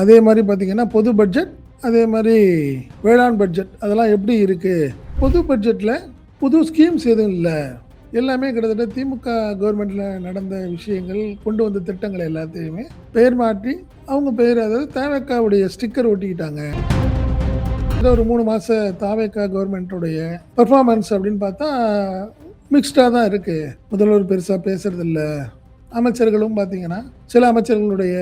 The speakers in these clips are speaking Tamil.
அதே மாதிரி பார்த்தீங்கன்னா பொது பட்ஜெட், அதே மாதிரி வேளாண் பட்ஜெட் அதெல்லாம் எப்படி இருக்குது? பொது பட்ஜெட்டில் புது ஸ்கீம்ஸ் எதுவும் இல்லை. எல்லாமே கிட்டத்தட்ட திமுக கவர்மெண்ட்டில் நடந்த விஷயங்கள், கொண்டு வந்த திட்டங்கள் எல்லாத்தையுமே பெயர் மாற்றி அவங்க பெயர், அதாவது தாவேக்காவுடைய ஸ்டிக்கர் ஒட்டிக்கிட்டாங்க. ஒரு 3 மாத தாவேக்கா கவர்மெண்ட்டுடைய பெர்ஃபார்மன்ஸ் அப்படின்னு பார்த்தா மிக்ஸ்டாக தான் இருக்குது. முதல்வர் பெருசாக பேசுறதில்ல. அமைச்சர்களும் பார்த்தீங்கன்னா சில அமைச்சர்களுடைய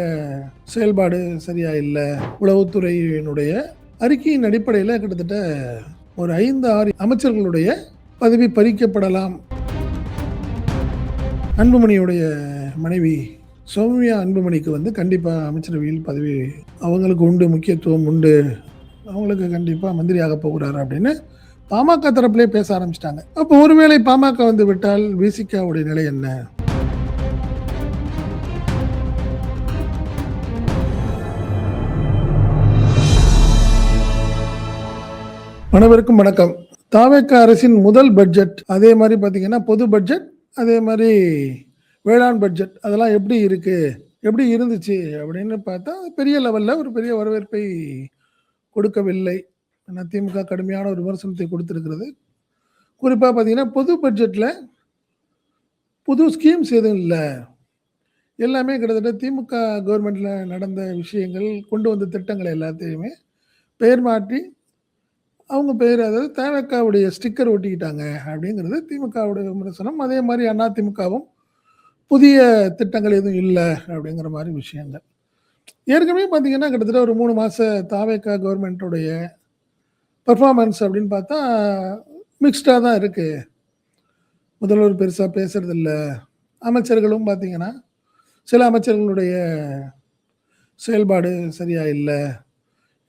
செயல்பாடு சரியா இல்லை. உளவுத்துறையினுடைய அறிக்கையின் அடிப்படையில் கிட்டத்தட்ட ஒரு 5-6 அமைச்சர்களுடைய பதவி பறிக்கப்படலாம். அன்புமணியுடைய மனைவி சௌமியா அன்புமணிக்கு கண்டிப்பாக அமைச்சரவையில் பதவி அவங்களுக்கு உண்டு, முக்கியத்துவம் உண்டு, அவங்களுக்கு கண்டிப்பாக மந்திரியாக போகிறார் அப்படின்னு பாமக தரப்பிலே பேச ஆரம்பிச்சிட்டாங்க. அப்போ ஒருவேளை பாமக விட்டால் விசிகாவுடைய நிலை என்ன? அனைவருக்கும் வணக்கம். தாவேக்கா அரசின் முதல் பட்ஜெட், அதே மாதிரி பார்த்தீங்கன்னா பொது பட்ஜெட், அதே மாதிரி வேளாண் பட்ஜெட் அதெல்லாம் எப்படி இருக்குது, எப்படி இருந்துச்சு அப்படின்னு பார்த்தா பெரிய லெவலில் ஒரு பெரிய வரவேற்பை கொடுக்கவில்லை. திமுக கடுமையான ஒரு விமர்சனத்தை கொடுத்துருக்கிறது. குறிப்பாக பார்த்தீங்கன்னா பொது பட்ஜெட்டில் புது ஸ்கீம்ஸ் எதுவும் இல்லை. எல்லாமே கிட்டத்தட்ட திமுக கவர்மெண்ட்டில் நடந்த விஷயங்கள், கொண்டு வந்த திட்டங்கள் எல்லாத்தையுமே பெயர் மாற்றி அவங்க பெயர், அதாவது தாவேக்காவுடைய ஸ்டிக்கர் ஒட்டிக்கிட்டாங்க அப்படிங்கிறது திமுகவுடைய விமர்சனம். அதே மாதிரி அதிமுகவும் புதிய திட்டங்கள் எதுவும் இல்லை அப்படிங்கிற மாதிரி விஷயங்கள். ஏற்கனவே பார்த்தீங்கன்னா கிட்டத்தட்ட ஒரு 3 மாத தாவேக்கா கவர்மெண்ட்டுடைய பெர்ஃபார்மன்ஸ் அப்படின்னு பார்த்தா மிக்ஸ்டாக தான் இருக்குது. முதல்வர் பெருசாக பேசுறதில்ல. அமைச்சர்களும் பார்த்தீங்கன்னா சில அமைச்சர்களுடைய செயல்பாடு சரியா இல்லை.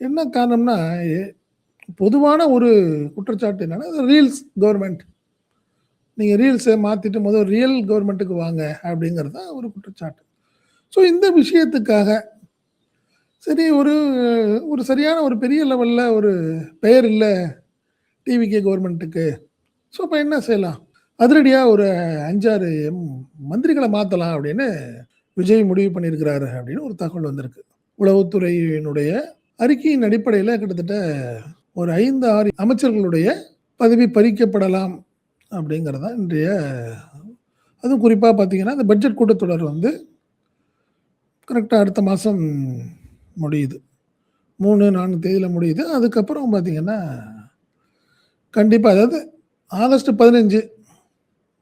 என்ன காரணம்னா, பொதுவான ஒரு குற்றச்சாட்டு என்னன்னா, ரீல்ஸ் கவர்மெண்ட், நீங்கள் ரீல்ஸை மாற்றிட்டு முதல் ரியல் கவர்மெண்ட்டுக்கு வாங்க அப்படிங்கிறது தான் ஒரு குற்றச்சாட்டு. ஸோ இந்த விஷயத்துக்காக சரி ஒரு ஒரு சரியான ஒரு பெரிய லெவலில் ஒரு பெயர் இல்லை டிவிகே கவர்மெண்ட்டுக்கு. ஸோ இப்போ என்ன செய்யலாம்? அதிரடியாக ஒரு 5-6 மந்திரிகளை மாற்றலாம் அப்படின்னு விஜய் முடிவு பண்ணியிருக்கிறாரு அப்படின்னு ஒரு தகவல் வந்திருக்கு. உளவுத்துறையினுடைய அறிக்கையின் அடிப்படையில் கிட்டத்தட்ட ஒரு 5-6 அமைச்சர்களுடைய பதவி பறிக்கப்படலாம் அப்படிங்கிறதா இன்றைய, அதுவும் குறிப்பாக பார்த்தீங்கன்னா இந்த பட்ஜெட் கூட்டத்தொடர் கரெக்டாக அடுத்த மாதம் முடியுது, 3-4 தேதியில் முடியுது. அதுக்கப்புறம் பார்த்தீங்கன்னா கண்டிப்பாக, அதாவது ஆகஸ்ட் 15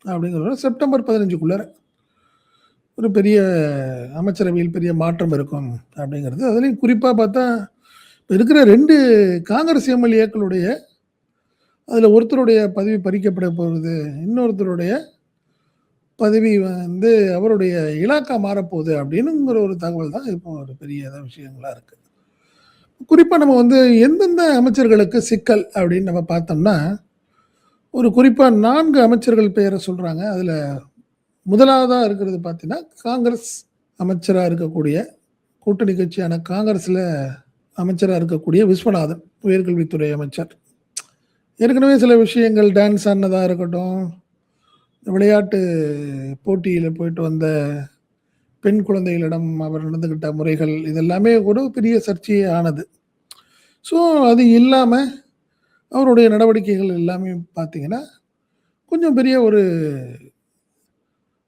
அப்படிங்கிறத செப்டம்பர் 15க்குள்ளார ஒரு பெரிய அமைச்சரவையில் பெரிய மாற்றம் இருக்கும் அப்படிங்கிறது. அதுலேயும் குறிப்பாக பார்த்தா இப்போ இருக்கிற 2 காங்கிரஸ் எம்எல்ஏக்களுடைய அதில் ஒருத்தருடைய பதவி பறிக்கப்பட போகுது, இன்னொருத்தருடைய பதவி அவருடைய இலாக்கா மாறப்போகுது அப்படின்னுங்கிற ஒரு தகவல் தான் இப்போ ஒரு பெரிய விஷயங்களாக இருக்குது. குறிப்பாக நம்ம எந்தெந்த அமைச்சர்களுக்கு சிக்கல் அப்படின்னு நம்ம பார்த்தோம்னா, ஒரு குறிப்பாக 4 அமைச்சர்கள் பெயரை சொல்கிறாங்க. அதில் முதலாவதாக இருக்கிறது பார்த்தீங்கன்னா காங்கிரஸ் அமைச்சராக இருக்கக்கூடிய, கூட்டணி கட்சியான காங்கிரஸில் அமைச்சராக இருக்கக்கூடிய விஸ்வநாதன், உயர்கல்வித்துறை அமைச்சர். ஏற்கனவே சில விஷயங்கள் டான்ஸ் ஆனதாக இருக்கட்டும், விளையாட்டு போட்டியில் போயிட்டு வந்த பெண் குழந்தைகளிடம் அவர் நடந்துக்கிட்ட முறைகள், இதெல்லாமே ஒரு பெரிய சர்ச்சையே ஆனது. ஸோ அது இல்லாமல் அவருடைய நடவடிக்கைகள் எல்லாமே பார்த்தீங்கன்னா கொஞ்சம் பெரிய ஒரு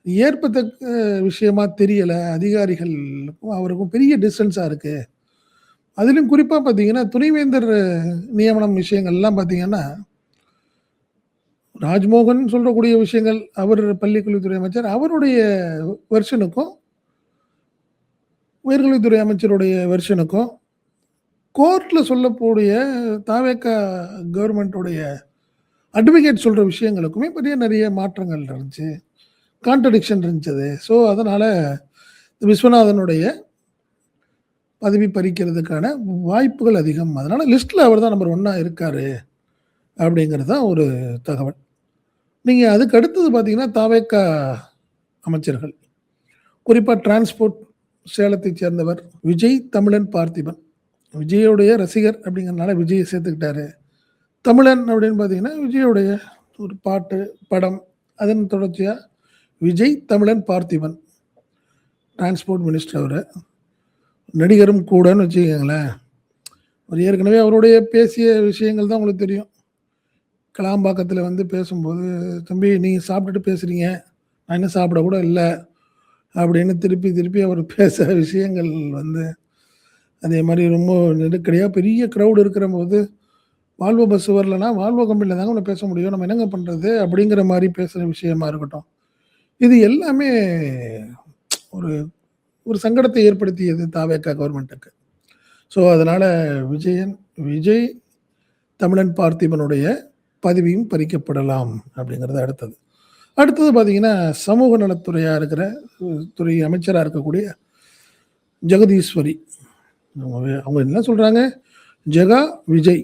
ஏற்பத்தக்க விஷயமா தெரியலை. அதிகாரிகளுக்கும் அவருக்கும் பெரிய டிஸ்டன்ஸாக இருக்குது. அதிலும் குறிப்பாக பார்த்தீங்கன்னா துணைவேந்தர் நியமனம் விஷயங்கள்லாம் பார்த்தீங்கன்னா, ராஜ்மோகன் சொல்லக்கூடிய விஷயங்கள், அவர் பள்ளிக்கல்வித்துறை அமைச்சர், அவருடைய வெர்ஷனுக்கும் உயர்கல்வித்துறை அமைச்சருடைய வெர்ஷனுக்கும் கோர்ட்டில் சொல்லக்கூடிய தாவேக்கா கவர்மெண்ட்டுடைய அட்வொகேட் சொல்கிற விஷயங்களுக்குமே நிறைய மாற்றங்கள் இருந்துச்சு, கான்ட்ரடிக்ஷன் இருந்துச்சு. ஸோ அதனால் விஸ்வநாதனுடைய பதவி பறிக்கிறதுக்கான வாய்ப்புகள் அதிகம். அதனால் லிஸ்ட்டில் அவர் தான் நம்பர் 1 இருக்கார் அப்படிங்கிறது தான் ஒரு தகவல். நீங்கள் அதுக்கு அடுத்தது பார்த்தீங்கன்னா தாவேக்கா அமைச்சர்கள், குறிப்பாக டிரான்ஸ்போர்ட் சேலத்தைச் சேர்ந்தவர் விஜய் தமிழன் பார்த்திபன். விஜயோடைய ரசிகர் அப்படிங்கிறதுனால விஜயை சேர்த்துக்கிட்டாரு. தமிழன் அப்படின்னு பார்த்தீங்கன்னா விஜயோடைய ஒரு பாட்டு, படம், அதன் தொடர்ச்சியாக விஜய் தமிழன் பார்த்திபன், டிரான்ஸ்போர்ட் மினிஸ்டர் அவர். நடிகரும் கூடன்னு வச்சுக்கோங்களேன். அவர் ஏற்கனவே அவருடைய பேசிய விஷயங்கள் தான் உங்களுக்கு தெரியும். கிளாம்பாக்கத்தில வந்து பேசும்போது, "தம்பி நீங்க சாப்பிட்டுட்டு பேசுறீங்க. நான் இன்னும் சாப்பிட கூட இல்ல." அப்படின்னு திருப்பி திருப்பி அவர் பேசுற விஷயங்கள் வந்து அதே மாரி ரொம்ப நெருக்கடியா பெரிய கிரவுட் இருக்கிறம்போது, "வால்வோ பஸ் வரலன்னா, வால்வோ கம்பெனில தாங்க உன்ன பேச முடியும். நம்ம என்னங்க பண்றது?" அப்படிங்கிற மாரி பேசுற விஷயமா இருக்கட்டும். இது எல்லாமே ஒரு ஒரு சங்கடத்தை ஏற்படுத்தியது தாவேகா கவர்மெண்ட்டுக்கு. ஸோ, அதனால விஜய் தமிழன் பார்த்திபனுடைய பதவியும் பறிக்கப்படலாம் அப்படிங்கிறது அடுத்தது. அடுத்தது பார்த்தீங்கன்னா, சமூக நலத்துறையா இருக்கிற துறை அமைச்சரா இருக்கக்கூடிய ஜெகதீஸ்வரி. அவங்க என்ன சொல்றாங்க? ஜெகா விஜய்.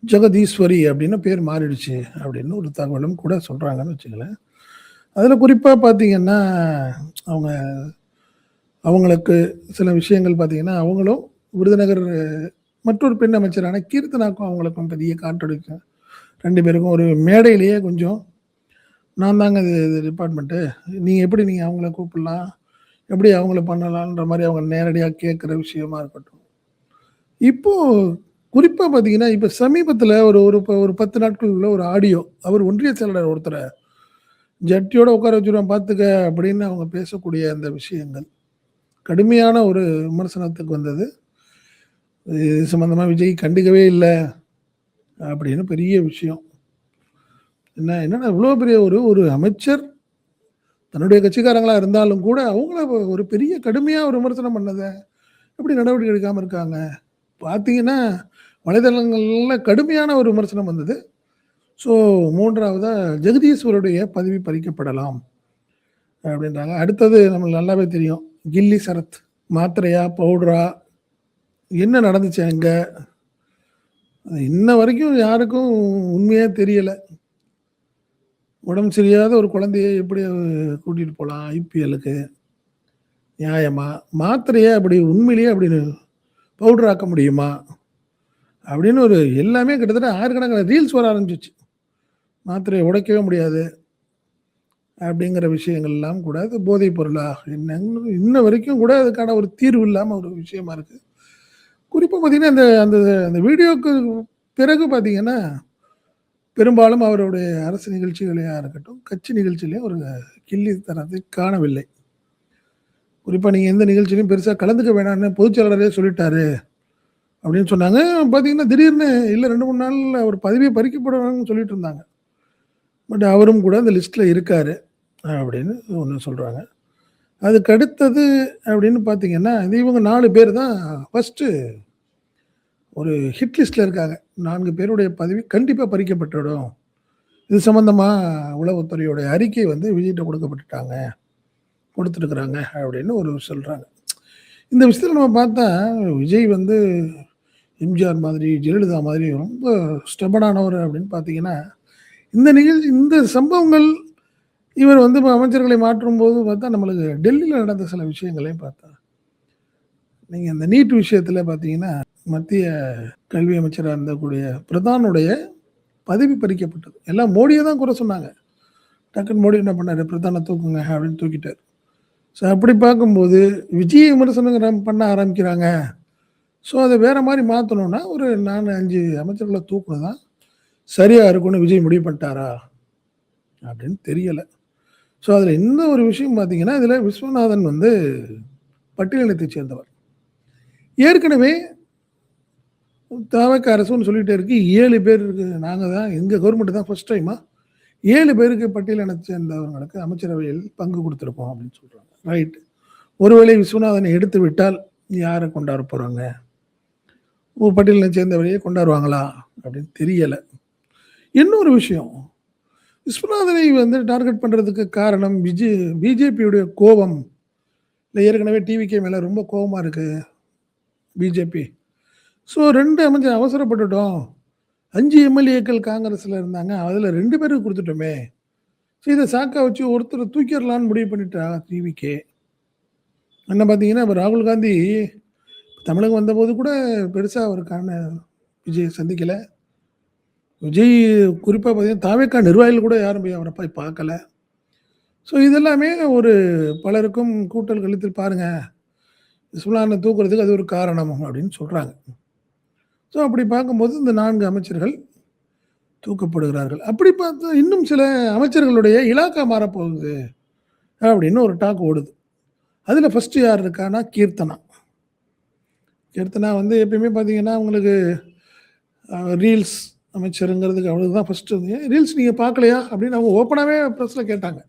ஜெகதீஸ்வரி அப்படின்னு பேர் மாறிடுச்சு அப்படின்னு ஒரு தகவலும் கூட சொல்றாங்கன்னு வச்சுக்கங்களேன். அதில குறிப்பா பார்த்தீங்கன்னா, அவங்க அவங்களுக்கு சில விஷயங்கள் பார்த்தீங்கன்னா, அவங்களும் விருதுநகர் மற்றொரு பெண் அமைச்சரான கீர்த்தனாக்கும் அவங்களுக்கும் பெரிய கான்ட்ரடிக்ஷன். 2 பேருக்கும் ஒரு மேடையிலேயே கொஞ்சம் நான் தாங்க இது டிபார்ட்மெண்ட்டு. நீங்க அவங்கள கூப்பிடலாம்? எப்படி அவங்கள பண்ணலான்ற மாரி அவங்க நேரடியா கேட்கிற விஷயமா இருக்கட்டும். இப்போ குறிப்பா பார்த்தீங்கன்னா, இப்ப சமீபத்தில ஒரு ஒரு ஒரு 10 நாட்களுக்குள்ள ஒரு ஆடியோ. அவர் ஒன்றிய செயலாளர் ஒருத்தர ஜட்டியோட உட்கார வச்சுருவேன் பார்த்துக்க அப்படின்னு அவங்க பேசக்கூடிய அந்த விஷயங்கள். கடுமையான ஒரு விமர்சனத்துக்கு வந்தது. இது சம்மந்தமா விஜய் கண்டுக்கவே இல்ல அப்படின்னு பெரிய விஷயம். என்னன்னா இவ்வளோ பெரிய ஒரு ஒரு அமைச்சர் தன்னுடைய கட்சிக்காரங்களா இருந்தாலும் கூட, அவங்கள ஒரு பெரிய கடுமையா ஒரு விமர்சனம் பண்ணத, எப்படி நடவடிக்கை எடுக்காம இருக்காங்க? பார்த்தீங்கன்னா, வலைதளங்கள்ல கடுமையான ஒரு விமர்சனம் வந்தது. ஸோ 3வதா ஜெகதீஸ்வருடைய பதவி பறிக்கப்படலாம் அப்படின்றாங்க. அடுத்தது நமக்கு நல்லாவே தெரியும். கில்லி சரத். மாத்திரையா? பவுடரா? என்ன நடந்துச்சு அங்க? இன்ன வரைக்கும் யாருக்கும் உண்மையா தெரியல. உடம்பு சரியில்லாத ஒரு குழந்தைய எப்படி கூட்டிட்டு போலாம் ஐபிஎல்லுக்கு? நியாயமா? மாத்திரைய அப்படி உண்மையிலேயே அப்படி பவுடர் ஆக்க முடியுமா? அப்படின்னு ஒரு எல்லாமே கிட்டத்தட்ட 1000கணக்கான ரீல்ஸ் வர ஆரம்பிச்சுச்சு. மாத்திரைய உடைக்கவே முடியாது. அப்படிங்கிற விஷயங்கள்லாம் கூட அது போதைப் பொருளா? என்னன்னு இன்ன வரைக்கும் கூட அதுக்கான ஒரு தீர்வு இல்லாம ஒரு விஷயமா இருக்கு. குறிப்பா பார்த்தீங்கன்னா, அந்த அந்த அந்த வீடியோக்கு பிறகு பார்த்தீங்கன்னா, பெரும்பாலும் அவருடைய அரசு நிகழ்ச்சிகளையா இருக்கட்டும், கட்சி நிகழ்ச்சியிலயும் ஒரு கில்லி தனத்தை காணவில்லை. குறிப்பா நீங்க எந்த நிகழ்ச்சியிலும் பெருசா கலந்துக்க வேணாம்னு பொதுச் செயலாளரே சொல்லிட்டாரு. அப்படின்னு சொன்னாங்க. பார்த்தீங்கன்னா, திடீர்னு இல்ல 2, 3 நாள்ல அவர் பதவியே பறிக்கப்படுவாங்கன்னு சொல்லிட்டு இருந்தாங்க. பட் அவரும் கூட அந்த லிஸ்ட்ல இருக்காரு. அப்படின்னு ஒண்ணு சொல்றாங்க. அதுக்கு அடுத்தது அப்படின்னு பார்த்தீங்கன்னா, இவங்க 4 பேர் தான் ஃபர்ஸ்ட்டு ஒரு ஹிட் லிஸ்ட்ல இருக்காங்க. 4 பேருடைய பதவி கண்டிப்பா பறிக்கப்பட்டுடும். இது சம்மந்தமா உளவுத்துறையுடைய அறிக்கை வந்து விஜய்ட்ட குடுத்துருக்காங்க அப்படின்னு ஒரு சொல்றாங்க. இந்த விஷயத்துல நம்ம பார்த்தா, விஜய் வந்து எம்ஜிஆர் மாதிரி, ஜெயலலிதா மாதிரி ரொம்ப ஸ்டெபனானவர் அப்படின்னு பார்த்தீங்கன்னா, இந்த சம்பவங்கள் இவர் வந்து அமைச்சர்களை மாற்றும்போது பார்த்தா, நம்மளுக்கு டெல்லியில நடந்த சில விஷயங்களையும் பார்த்தா, நீங்க இந்த நீட் விஷயத்துல பார்த்தீங்கன்னா, மத்திய கல்வி அமைச்சரா இருந்தக்கூடிய பிரதானுடைய பதவி பறிக்கப்பட்டது. எல்லாம் மோடிய தான் குறை சொன்னாங்க. டக்குன்னு மோடி என்ன பண்ணாரு, பிரதான தூக்குங்க அப்படின்னு தூக்கிட்டாரு. ஸோ அப்படி பார்க்கும்போது, விஜய விமர்சனம் பண்ண ஆரம்பிக்கிறாங்க. ஸோ அத வேற மாரி மாத்தணும்னா, ஒரு 4, 5 அமைச்சர்கள தூக்குனது தான் சரியா இருக்கும்னு விஜய் முடிவு பண்ணிட்டாரா? அப்படின்னு தெரியல. ஸோ அதில இன்னும் ஒரு விஷயம் பார்த்தீங்கன்னா, இதில விஸ்வநாதன் வந்து பட்டியலினத்தைச் சேர்ந்தவர். ஏற்கனவே தவக அரசுன்னு சொல்லிட்டே இருக்கு. 7 பேர் இருக்கு. நாங்க தான் எங்க கவர்மெண்ட் தான் ஃபர்ஸ்ட் டைமா 7 பேருக்கு பட்டியலினத்தைச் சேர்ந்தவர்களுக்கு அமைச்சரவையில் பங்கு குடுத்திருக்கோம் அப்படின்னு சொல்றாங்க. ரைட். ஒருவேளை விஸ்வநாதனை எடுத்து விட்டால் யார கொண்டாட போறாங்க? பட்டியலினை சேர்ந்தவரையே கொண்டாடுவாங்களா? அப்படின்னு தெரியல. இன்னொரு விஷயம், விஸ்வநாதனை வந்து டார்கெட் பண்றதுக்கு காரணம் பிஜேபியுடைய கோவம். இல்ல ஏற்கனவே டிவிகே மேல ரொம்ப கோவமா இருக்கு பிஜேபி. ஸோ 2 அமைச்சர் அவசரப்பட்டுட்டோம். 5 எம்எல்ஏக்கள் காங்கிரஸ்ல இருந்தாங்க. அதுல 2 பேருக்கு குடுத்துட்டோமே. ஸோ இத சாக்கா வச்சு ஒருத்தர தூக்கிரலான்னு முடிவு பண்ணிட்டா டிவிகே. என்ன பார்த்தீங்கன்னா, இப்ப ராகுல் காந்தி தமிழகம் வந்தபோது கூட பெருசா அவருக்கான விஜய சந்திக்கல. விஜய் குறிப்பா பார்த்தீங்கன்னா, தாவேக்கா நிர்வாகிகள் கூட யாரும் போய் அவர போய் பார்க்கல. ஸோ இதெல்லாமே ஒரு பலருக்கும் கூட்டல் கழித்து பாருங்க. விஸ்வநாதனை தூக்குறதுக்கு அது ஒரு காரணம் அப்படின்னு சொல்றாங்க. ஸோ அப்படி பார்க்கும்போது இந்த 4 அமைச்சர்கள் தூக்கப்படுகிறார்கள். அப்படி பார்த்தா இன்னும் சில அமைச்சர்களுடைய இலாக்கா மாறப்போகுது அப்படின்னு ஒரு டாக் ஓடுது. அதில ஃபர்ஸ்ட்டு யார் இருக்கான்னா கீர்த்தனா. கீர்த்தனா வந்து எப்பயுமே பார்த்தீங்கன்னா, உங்களுக்கு ரீல்ஸ் அமைச்சருங்கிறதுக்கு அவளுக்கு தான் ஃபர்ஸ்ட்டு ரீல்ஸ் நீங்க பார்க்கலையா? அப்படின்னு அவங்க ஓப்பனாவே பிரஸ்ல கேட்டாங்க.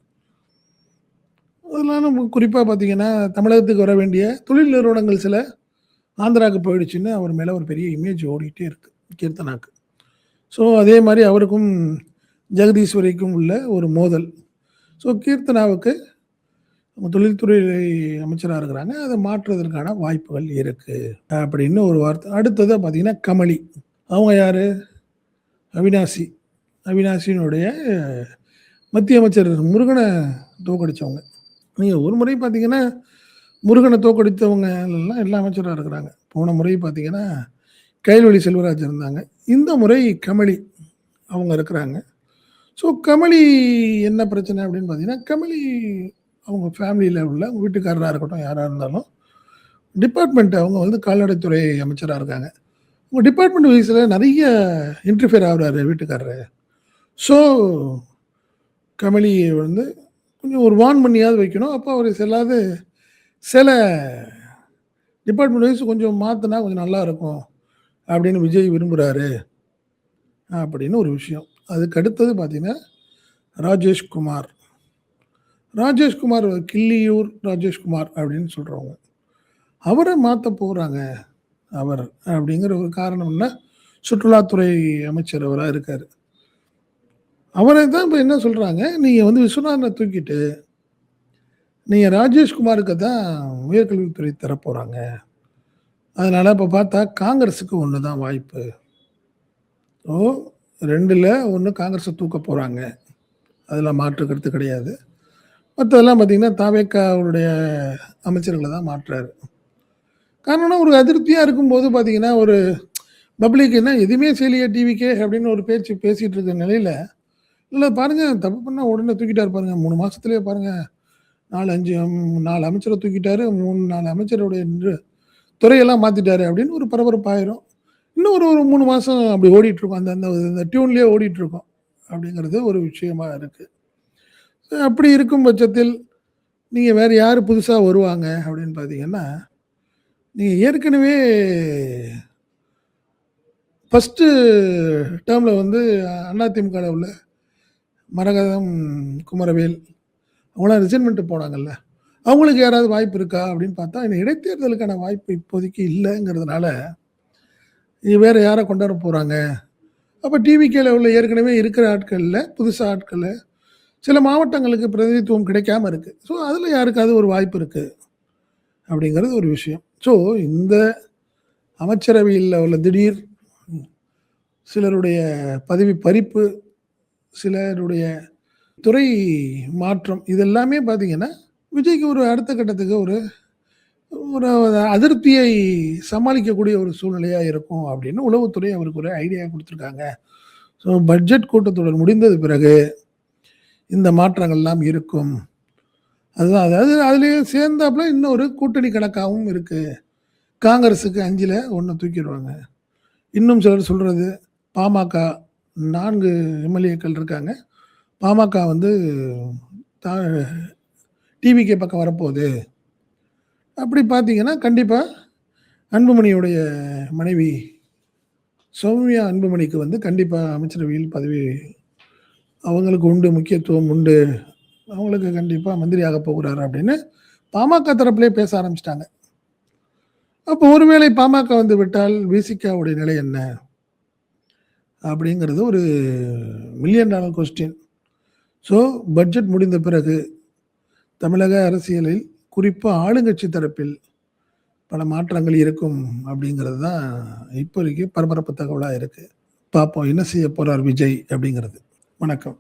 அதனால குறிப்பா பார்த்தீங்கன்னா, தமிழகத்துக்கு வர வேண்டிய தொழில் நிறுவனங்கள் சில ஆந்திராவுக்கு போயிடுச்சுன்னு அவர் மேல ஒரு பெரிய இமேஜ் ஓடிட்டே இருக்கு கீர்த்தனாக்கு. ஸோ அதே மாரி அவருக்கும் ஜெகதீஸ்வரிக்கும் உள்ள ஒரு மோதல். ஸோ கீர்த்தனாவுக்கு தொழில்துறை அமைச்சரா இருக்கிறாங்க. அத மாற்றுவதற்கான வாய்ப்புகள் இருக்கு. அப்படின்னு ஒரு வார்த்தை. அடுத்ததா பார்த்தீங்கன்னா, கமலி. அவங்க யாரு? அவினாசி. அவினாசியினுடைய மத்திய அமைச்சர் முருகன தோற்கடிச்சவங்க. நீங்க ஒரு முறை பார்த்தீங்கன்னா, முருகன தோற்கடித்தவங்க எல்லாம் எல்லா அமைச்சரா இருக்கிறாங்க. போன முறை பார்த்தீங்கன்னா, கயல்விழி செல்வராஜ் இருந்தாங்க. இந்த முறை கமலி அவங்க இருக்கிறாங்க. ஸோ கமலி என்ன பிரச்சனை அப்படின்னு பார்த்தீங்கன்னா, கமலி அவங்க ஃபேமிலியில உள்ள வீட்டுக்காரரா இருக்கட்டும், யாரா இருந்தாலும் டிபார்ட்மெண்ட் அவங்க வந்து கால்நடைத்துறை அமைச்சரா இருக்காங்க. உங்க டிபார்ட்மெண்ட் வைஸ்ல நெறைய இன்டர்ஃபியர் ஆகுறாரு வீட்டுக்காரரு. ஸோ கமலிய வந்து கொஞ்சம் ஒரு வார்ன் பண்ணியாவது வைக்கணும். அப்போ அவரு சில டிபார்ட்மெண்ட் வைஸ் கொஞ்சம் மாத்துனா கொஞ்சம் நல்லாயிருக்கும் அப்படின்னு விஜய் விரும்புறாரு. அப்படின்னு ஒரு விஷயம். அதுக்கு அடுத்தது பார்த்தீங்கன்னா, ராஜேஷ்குமார். ராஜேஷ்குமார் கிள்ளியூர் ராஜேஷ்குமார் அப்படின்னு சொல்றவங்க. அவர மாத்த போறாங்க. அவர் அப்படிங்கிற ஒரு காரணம்னா, சுற்றுலாத்துறை அமைச்சர் அவரா இருக்காரு. அவரை தான் இப்ப என்ன சொல்றாங்க, நீங்க வந்து விஸ்வநாதன தூக்கிட்டு, நீங்க ராஜேஷ்குமாருக்கு தான் உயர்கல்வித்துறை தரப்போறாங்க. அதனால இப்ப பார்த்தா காங்கிரஸுக்கு 1 தான் வாய்ப்பு. ஸோ 2ல 1 காங்கிரஸ தூக்க போறாங்க. அதுல மாற்று கருத்து கிடையாது. மத்ததெல்லாம் பார்த்தீங்கன்னா, தாவேக்காவுடைய அமைச்சர்கள தான் மாற்றுறாரு. காரணம்னா ஒரு அதிருப்தியா இருக்கும்போது பார்த்தீங்கன்னா, ஒரு பப்ளிக் என்ன எதுவுமே செய்யலையே டிவிக்கே அப்படின்னு ஒரு பேச்சு பேசிட்டு இருக்க நிலையில, இல்ல பாருங்க தப்பு பண்ணா உடனே தூக்கிட்டாரு பாருங்க. 3 மாசத்திலேயே பாருங்க 4 அமைச்சர தூக்கிட்டாரு. 4 அமைச்சருடைய துறையெல்லாம் மாத்திட்டாரு அப்படின்னு ஒரு பரபரப்பாயிரும். இன்னும் ஒரு 3 மாசம் அப்படி ஓடிட்டு இருக்கும். அந்த டியூன்லயே ஓடிட்டு இருக்கும். அப்படிங்கிறது ஒரு விஷயமா இருக்கு. அப்படி இருக்கும் பட்சத்தில், நீங்க வேற யாரு புதுசா வருவாங்க அப்படின்னு பார்த்தீங்கன்னா, நீங்க ஏற்கனவே ஃபர்ஸ்ட்டு டேர்ம்ல வந்து அதிமுகல உள்ள மரகதம், குமரவேல் அவங்களாம் ரிசைன்மென்ட் போனாங்கல்ல. அவங்களுக்கு யாராவது வாய்ப்பு இருக்கா அப்படின்னு பார்த்தா, இந்த இடைத்தேர்தலுக்கான வாய்ப்பு இப்போதைக்கு இல்லங்கிறதுனால, வேற யார கொண்டு வர போறாங்க? அப்ப டிவிகேல உள்ள ஏற்கனவே இருக்கிற ஆட்கள்ல, புதுசா ஆட்கள சில மாவட்டங்களுக்கு பிரதிநிதித்துவம் கிடைக்காம இருக்கு. ஸோ அதுல யாருக்காவது ஒரு வாய்ப்பு இருக்கு. அப்படிங்கிறது ஒரு விஷயம். ஸோ இந்த அமைச்சரவையில உள்ள திடீர் சிலருடைய பதவி பறிப்பு, சிலருடைய துறை மாற்றம் இதெல்லாமே பார்த்தீங்கன்னா, விஜய்க்கு ஒரு அடுத்த கட்டத்துக்கு ஒரு ஒரு அதிருப்தியை சமாளிக்கக்கூடிய ஒரு சூழ்நிலையா இருக்கும் அப்படின்னு உளவுத்துறை அவருக்கு ஒரு ஐடியா குடுத்துருக்காங்க. ஸோ பட்ஜெட் கூட்டத்தொடர் முடிந்தது பிறகு இந்த மாற்றங்கள்லாம் இருக்கும். அதுதான் அதாவது அதிலேயே சேர்ந்தாப்புல இன்னொரு கூட்டணி கணக்காவும் இருக்கு. காங்கிரஸுக்கு 5ல 1 தூக்கிருவாங்க. இன்னும் சிலர் சொல்றது பாமக 4 எம்எல்ஏக்கள் இருக்காங்க. பாமக வந்து தா டிவிகே பக்கம் வரப்போகுது. அப்படி பார்த்தீங்கன்னா, கண்டிப்பா அன்புமணியுடைய மனைவி சௌமியா அன்புமணிக்கு வந்து கண்டிப்பா அமைச்சரவையில் பதவி அவங்களுக்கு உண்டு, முக்கியத்துவம் உண்டு. அவங்களுக்கு கண்டிப்பா மந்திரி ஆகப் போகிறாரு அப்படின்னு பாமக தரப்பிலே பேச ஆரம்பிச்சுட்டாங்க. அப்போ ஒருவேளை பாமக வந்து விட்டால் விசிகாவுடைய நிலை என்ன? அப்படிங்கிறது ஒரு million dollar question. So budget முடிந்த பிறகு தமிழக அரசியலில் குறிப்பா ஆளுங்கட்சி தரப்பில் பல மாற்றங்கள் இருக்கும் அப்படிங்கிறது தான் இப்போதைக்கு பரபரப்பு தகவலா இருக்கு. பார்ப்போம் என்ன செய்ய போறார் விஜய் அப்படிங்கிறது. வணக்கம்.